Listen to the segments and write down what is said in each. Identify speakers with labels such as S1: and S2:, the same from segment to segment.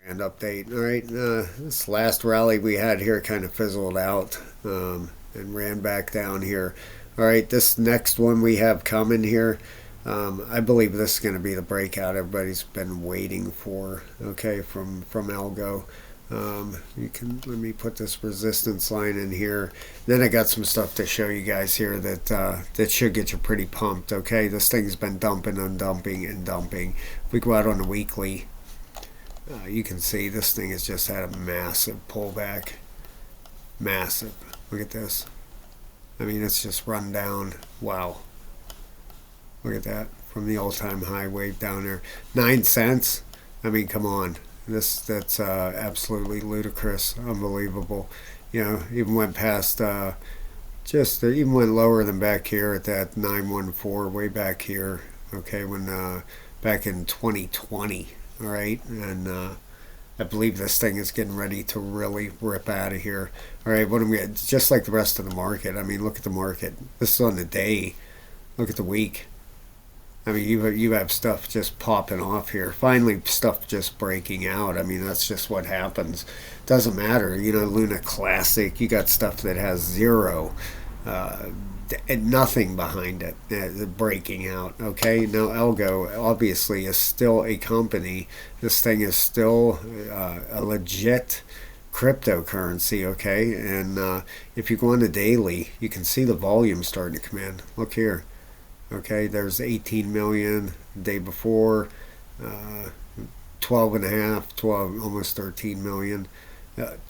S1: And update. All right, this last rally we had here kind of fizzled out and ran back down here. All right, this next one we have coming here, I believe this is going to be the breakout everybody's been waiting for. Okay, from Algo. You can let me put this resistance line in here. Then I got some stuff to show you guys here that should get you pretty pumped. Okay, this thing's been dumping and dumping and dumping. If we go out on the weekly. You can see this thing has just had a massive pullback. Massive. Look at this. I mean, it's just run down. Wow. Look at that. From the all-time high wave down there. 9 cents? I mean, come on. That's absolutely ludicrous. Unbelievable. You know, even went past, even went lower than back here at that 914 way back here. Okay, when back in 2020. All right, and I believe this thing is getting ready to really rip out of here. All right, what am we? Just like the rest of the market. I mean, look at the market. This is on the day. Look at the week. I mean, you have stuff just popping off here. Finally, stuff just breaking out. I mean, that's just what happens. Doesn't matter. You know, Luna Classic. You got stuff that has zero. And nothing behind it, breaking out. Okay, now Algo obviously is still a company. This thing is still a legit cryptocurrency. Okay, and if you go on the daily, you can see the volume starting to come in. Look here. Okay, there's 18 million the day before, 12 and a half, 12, almost 13 million.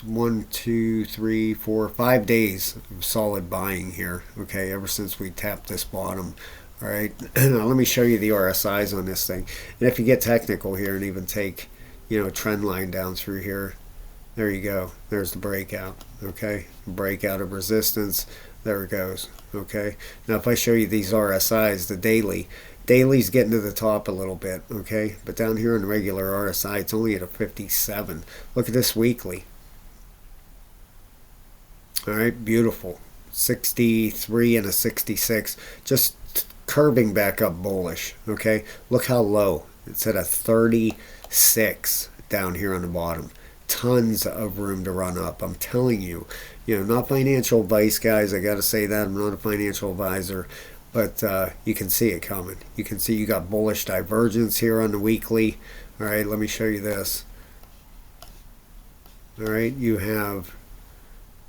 S1: 1, 2, 3, 4, 5 days of solid buying here. Okay, ever since we tapped this bottom. All right, now let me show you the RSIs on this thing. And if you get technical here and even take, you know, trend line down through here, there you go. There's the breakout. Okay, breakout of resistance. There it goes. Okay, now if I show you these RSIs, the daily's getting to the top a little bit. Okay, but down here in the regular RSI, it's only at a 57. Look at this weekly. All right, beautiful. 63 and a 66. Just curbing back up bullish. Okay, look how low. It's at a 36 down here on the bottom. Tons of room to run up. I'm telling you. You know, not financial advice, guys. I got to say that. I'm not a financial advisor. But you can see it coming. You can see you got bullish divergence here on the weekly. All right, let me show you this. All right, you have...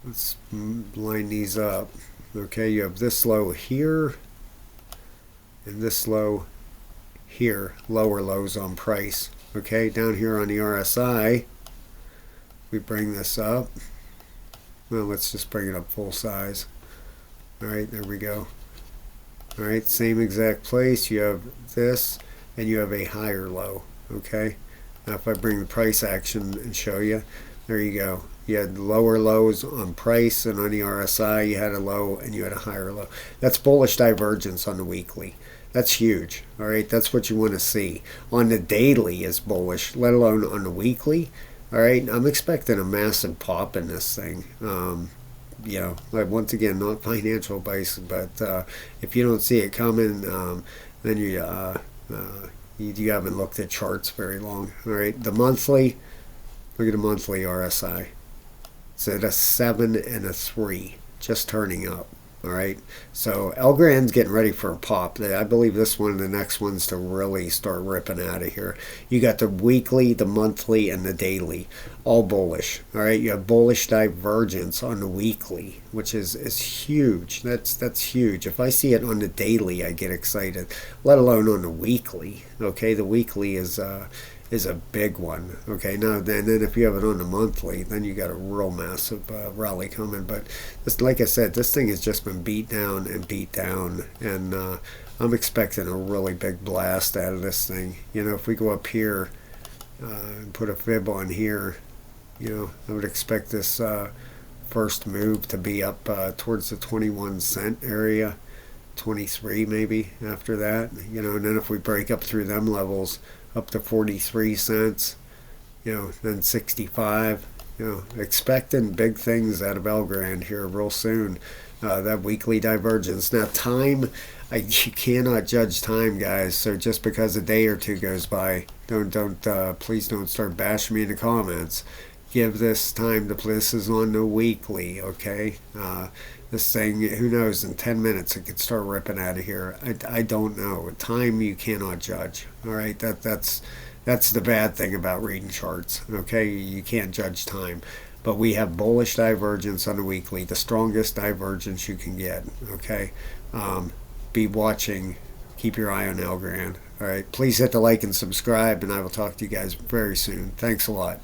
S1: Let's line these up. Okay, you have this low here and this low here, lower lows on price. Okay, down here on the RSI, we bring this up. Well, let's just bring it up full size. All right, there we go. All right, same exact place. You have this and you have a higher low. Okay, now if I bring the price action and show you, there you go. You had lower lows on price, and on the RSI you had a low and you had a higher low. That's bullish divergence on the weekly. That's huge. All right, that's what you want to see. On the daily is bullish, let alone on the weekly. All right, I'm expecting a massive pop in this thing. You know, like once again, not financial advice, but if you don't see it coming, then you haven't looked at charts very long. All right, the monthly. Look at the monthly RSI. It's at a 7 and a 3, just turning up. All right, so Algorand's getting ready for a pop. I believe this one and the next one's to really start ripping out of here. You got the weekly, the monthly, and the daily, all bullish. All right, you have bullish divergence on the weekly, which is huge. That's huge. If I see it on the daily, I get excited. Let alone on the weekly. Okay, the weekly is a big one. Okay, now then if you have it on the monthly, then you got a real massive rally coming. But this, like I said, this thing has just been beat down and beat down, and I'm expecting a really big blast out of this thing. You know, if we go up here and put a fib on here, you know, I would expect this first move to be up towards the 21 cent area, 23 maybe after that. You know, and then if we break up through them levels, up to 43 cents, you know, then 65, you know, expecting big things out of Algorand here real soon. That weekly divergence. Now time, You cannot judge time, guys. So just because a day or two goes by, please don't start bashing me in the comments. Give this time to play. This is on the weekly, okay? This thing, who knows, in 10 minutes it could start ripping out of here. I don't know. Time you cannot judge. All right, that's the bad thing about reading charts. Okay, you can't judge time. But we have bullish divergence on the weekly, the strongest divergence you can get. Okay, be watching. Keep your eye on Algorand. All right, please hit the like and subscribe, and I will talk to you guys very soon. Thanks a lot.